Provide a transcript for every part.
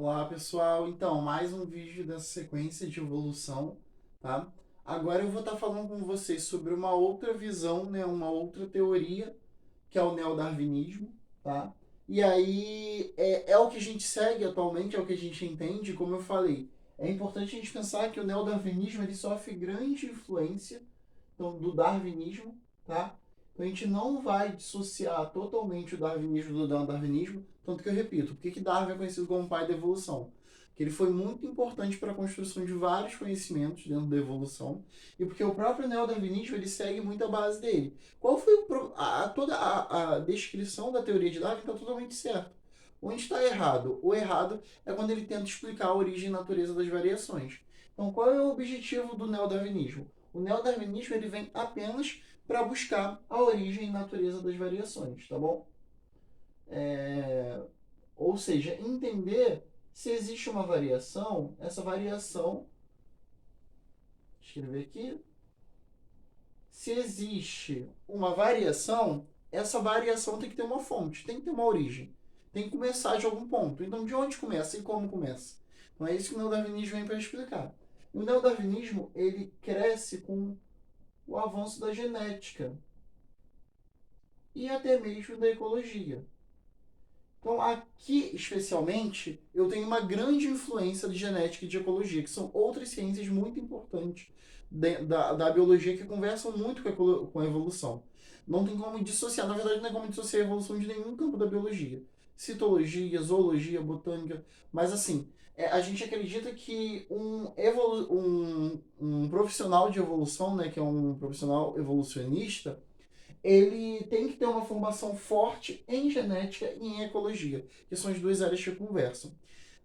Olá pessoal, então mais um vídeo dessa sequência de evolução, tá? Agora eu vou estar falando com vocês sobre uma outra visão, né, uma outra teoria, que é o neodarwinismo, tá? E aí é o que a gente segue atualmente, é o que a gente entende, como eu falei. É importante a gente pensar que o neodarwinismo ele sofre grande influência então, do darwinismo, tá? Então a gente não vai dissociar totalmente o darwinismo do não darwinismo, tanto que eu repito, por que Darwin é conhecido como o pai da evolução? Porque ele foi muito importante para a construção de vários conhecimentos dentro da evolução, e porque o próprio neodarwinismo ele segue muito a base dele. Qual foi toda a descrição da teoria de Darwin está totalmente certa. Onde está errado? O errado é quando ele tenta explicar a origem e natureza das variações. Então, qual é o objetivo do neodarwinismo? O neodarwinismo ele vem apenas para buscar a origem e natureza das variações, tá bom? Ou seja, entender se existe uma variação, essa variação, escrever aqui, se existe uma variação, essa variação tem que ter uma fonte, tem que ter uma origem, tem que começar de algum ponto. Então, de onde começa e como começa? Então, é isso que o neodarwinismo vem para explicar. O neodarwinismo ele cresce com o avanço da genética e até mesmo da ecologia. Então, aqui especialmente, eu tenho uma grande influência de genética e de ecologia, que são outras ciências muito importantes da biologia que conversam muito com a evolução. Não tem como dissociar, na verdade, não é como dissociar a evolução de nenhum campo da biologia. Citologia, zoologia, botânica, mas assim, a gente acredita que um profissional de evolução, né, que é um profissional evolucionista, ele tem que ter uma formação forte em genética e em ecologia, que são as duas áreas que conversam.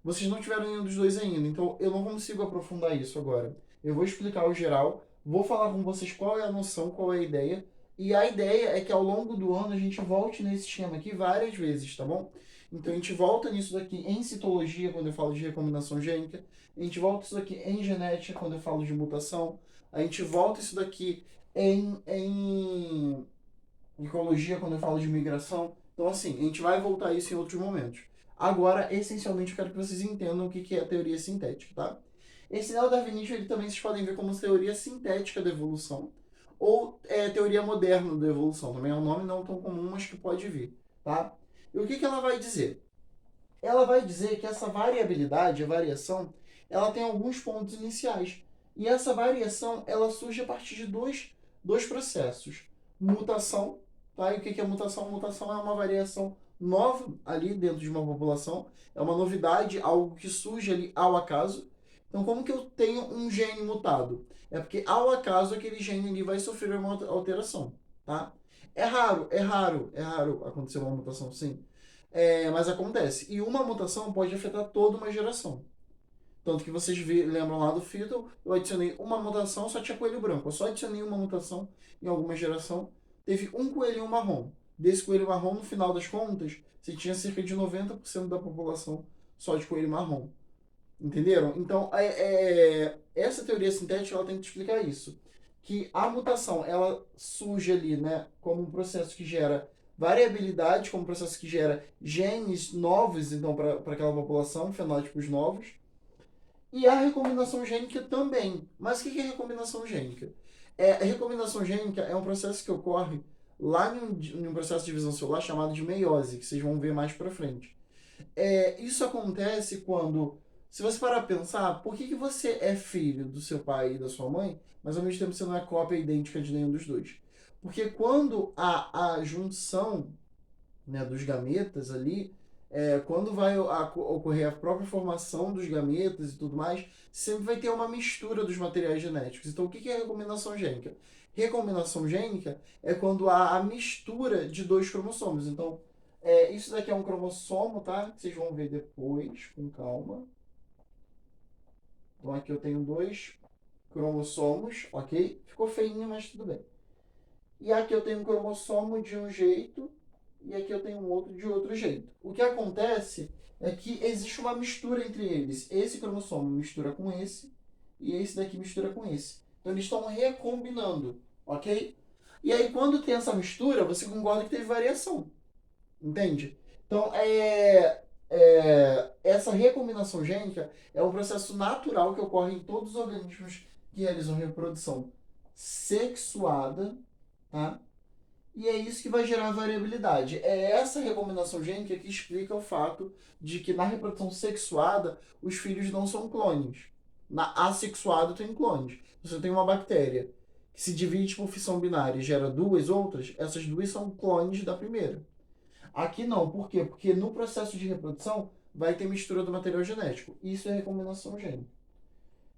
Vocês não tiveram nenhum dos dois ainda, então eu não consigo aprofundar isso agora. Eu vou explicar o geral, vou falar com vocês qual é a noção, qual é a ideia, e a ideia é que ao longo do ano a gente volte nesse esquema aqui várias vezes, tá bom? Então a gente volta nisso daqui em citologia, quando eu falo de recombinação gênica, a gente volta isso daqui em genética, quando eu falo de mutação, a gente volta isso daqui em ecologia, quando eu falo de migração. Então, assim, a gente vai voltar a isso em outros momentos. Agora, essencialmente, eu quero que vocês entendam o que é a teoria sintética, tá? Esse neodarwinismo, ele também vocês podem ver como teoria sintética da evolução, ou teoria moderna da evolução. Também é um nome não tão comum, mas que pode vir, tá? E o que ela vai dizer? Ela vai dizer que essa variabilidade, a variação, ela tem alguns pontos iniciais. E essa variação, ela surge a partir de dois processos. Mutação, tá? E o que é mutação? Mutação é uma variação nova ali dentro de uma população. É uma novidade, algo que surge ali ao acaso. Então, como que eu tenho um gene mutado? É porque ao acaso aquele gene ali vai sofrer uma alteração, tá? É raro acontecer uma mutação, sim. Mas acontece. E uma mutação pode afetar toda uma geração. Tanto que vocês lembram lá do Fiddle, eu adicionei uma mutação, só tinha coelho branco. Eu só adicionei uma mutação em alguma geração. Teve um coelhinho marrom. Desse coelho marrom, no final das contas, você tinha cerca de 90% da população só de coelho marrom. Entenderam? Então, essa teoria sintética ela tem que te explicar isso. Que a mutação ela surge ali, né, como um processo que gera variabilidade, como um processo que gera genes novos, então, para aquela população, fenótipos novos. E a recombinação gênica também. Mas o que é recombinação gênica? A recombinação gênica é um processo que ocorre lá em um processo de divisão celular chamado de meiose, que vocês vão ver mais para frente. Isso acontece quando, se você parar pra pensar, por que você é filho do seu pai e da sua mãe, mas ao mesmo tempo você não é cópia idêntica de nenhum dos dois? Porque quando há a junção, né, dos gametas ali, quando vai ocorrer a própria formação dos gametas e tudo mais, sempre vai ter uma mistura dos materiais genéticos. Então, o que é recombinação gênica? Recombinação gênica é quando há a mistura de dois cromossomos. Então, isso daqui é um cromossomo, tá? Vocês vão ver depois, com calma. Então, aqui eu tenho dois cromossomos, ok? Ficou feinho, mas tudo bem. E aqui eu tenho um cromossomo de um jeito e aqui eu tenho um outro de outro jeito. O que acontece é que existe uma mistura entre eles. Esse cromossomo mistura com esse e esse daqui mistura com esse. Então eles estão recombinando, ok? E aí quando tem essa mistura, você concorda que teve variação, entende? Então essa recombinação gênica é um processo natural que ocorre em todos os organismos que realizam reprodução sexuada, tá? E é isso que vai gerar variabilidade. É essa recombinação gênica que explica o fato de que na reprodução sexuada os filhos não são clones. Na assexuada tem clones. Você tem uma bactéria que se divide por fissão binária e gera duas outras, essas duas são clones da primeira. Aqui não, por quê? Porque no processo de reprodução vai ter mistura do material genético. Isso é recombinação gênica.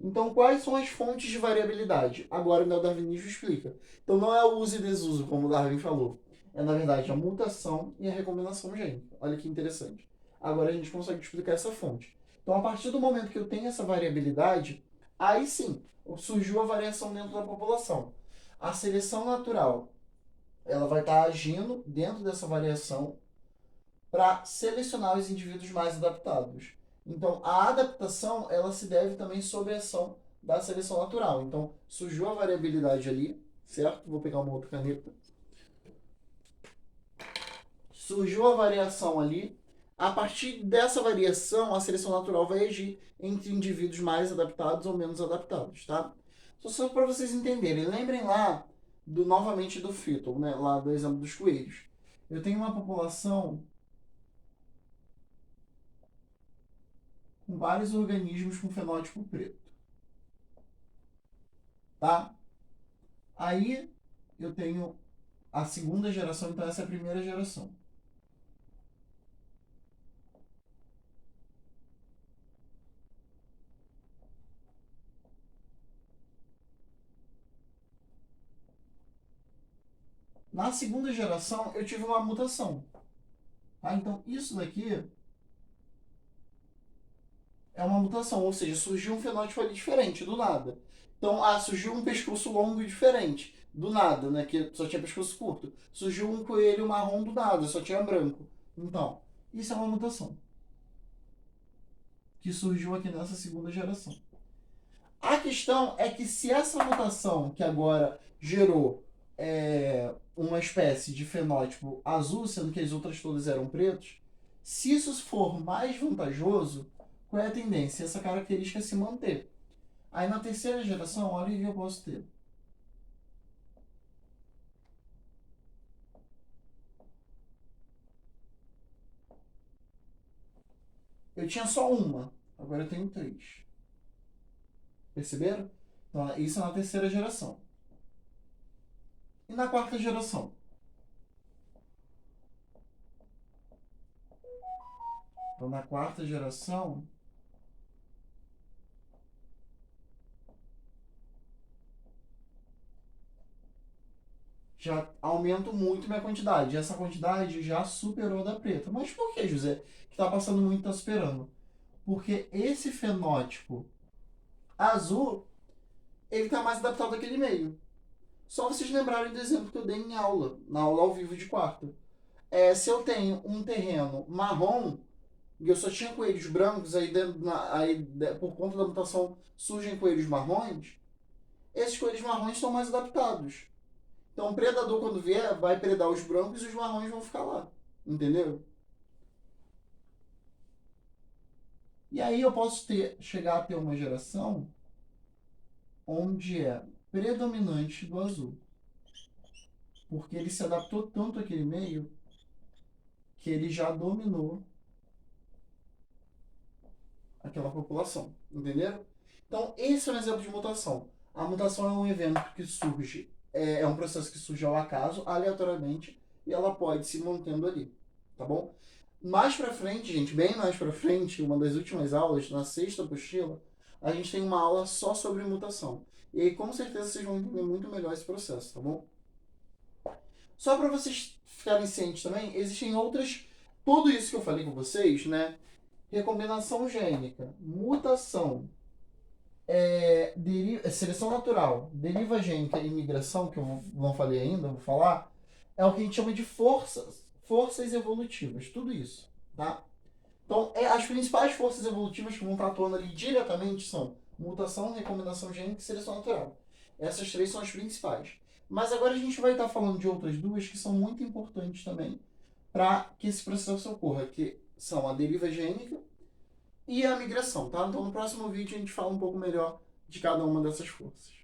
Então, quais são as fontes de variabilidade? Agora o neodarwinismo explica. Então, não é o uso e desuso, como o Darwin falou. É, na verdade, a mutação e a recombinação gênica. Olha que interessante. Agora a gente consegue explicar essa fonte. Então, a partir do momento que eu tenho essa variabilidade, aí sim, surgiu a variação dentro da população. A seleção natural, ela vai estar agindo dentro dessa variação para selecionar os indivíduos mais adaptados. Então, a adaptação ela se deve também sob a ação da seleção natural. Então, surgiu a variabilidade ali, certo? Vou pegar uma outra caneta. Surgiu a variação ali. A partir dessa variação, a seleção natural vai agir entre indivíduos mais adaptados ou menos adaptados, tá? Só para vocês entenderem, lembrem lá novamente do fito, né? Lá do exemplo dos coelhos. Eu tenho uma população com vários organismos com fenótipo preto, tá? Aí eu tenho a segunda geração, então essa é a primeira geração. Na segunda geração eu tive uma mutação, tá? Então isso daqui é uma mutação, ou seja, surgiu um fenótipo ali diferente, do nada. Então, surgiu um pescoço longo e diferente, do nada, né? Que só tinha pescoço curto. Surgiu um coelho marrom do nada, só tinha branco. Então, isso é uma mutação que surgiu aqui nessa segunda geração. A questão é que se essa mutação que agora gerou uma espécie de fenótipo azul, sendo que as outras todas eram pretos, se isso for mais vantajoso, qual é a tendência? Essa característica se manter. Aí na terceira geração, olha o que eu posso ter. Eu tinha só uma, agora eu tenho três. Perceberam? Então, isso é na terceira geração. E na quarta geração? Então, na quarta geração, já aumento muito minha quantidade. Essa quantidade já superou a da preta. Mas por que, José? Que está passando muito está superando? Porque esse fenótipo azul, ele está mais adaptado àquele meio. Só vocês lembrarem do exemplo que eu dei em aula, na aula ao vivo de quarta. Se eu tenho um terreno marrom, e eu só tinha coelhos brancos, por conta da mutação surgem coelhos marrons, esses coelhos marrons estão mais adaptados. Então o predador, quando vier, vai predar os brancos e os marrons vão ficar lá. Entendeu? E aí eu posso chegar a ter uma geração onde é predominante do azul. Porque ele se adaptou tanto àquele meio que ele já dominou aquela população. Entenderam? Então, esse é um exemplo de mutação. A mutação é um evento que surge, é um processo que surge ao acaso, aleatoriamente, e ela pode se mantendo ali. Tá bom? Mais pra frente, gente, bem mais pra frente, uma das últimas aulas, na sexta apostila, a gente tem uma aula só sobre mutação. E aí, com certeza, vocês vão entender muito melhor esse processo, tá bom? Só para vocês ficarem cientes também, existem outras. Tudo isso que eu falei com vocês, né? Recombinação gênica, mutação, seleção natural, deriva gênica e migração, que eu não falei ainda, vou falar, é o que a gente chama de forças evolutivas, tudo isso, tá? Então, as principais forças evolutivas que vão estar atuando ali diretamente são mutação, recombinação gênica e seleção natural. Essas três são as principais. Mas agora a gente vai estar falando de outras duas que são muito importantes também para que esse processo ocorra, que são a deriva gênica e a migração, tá? Então no próximo vídeo a gente fala um pouco melhor de cada uma dessas forças.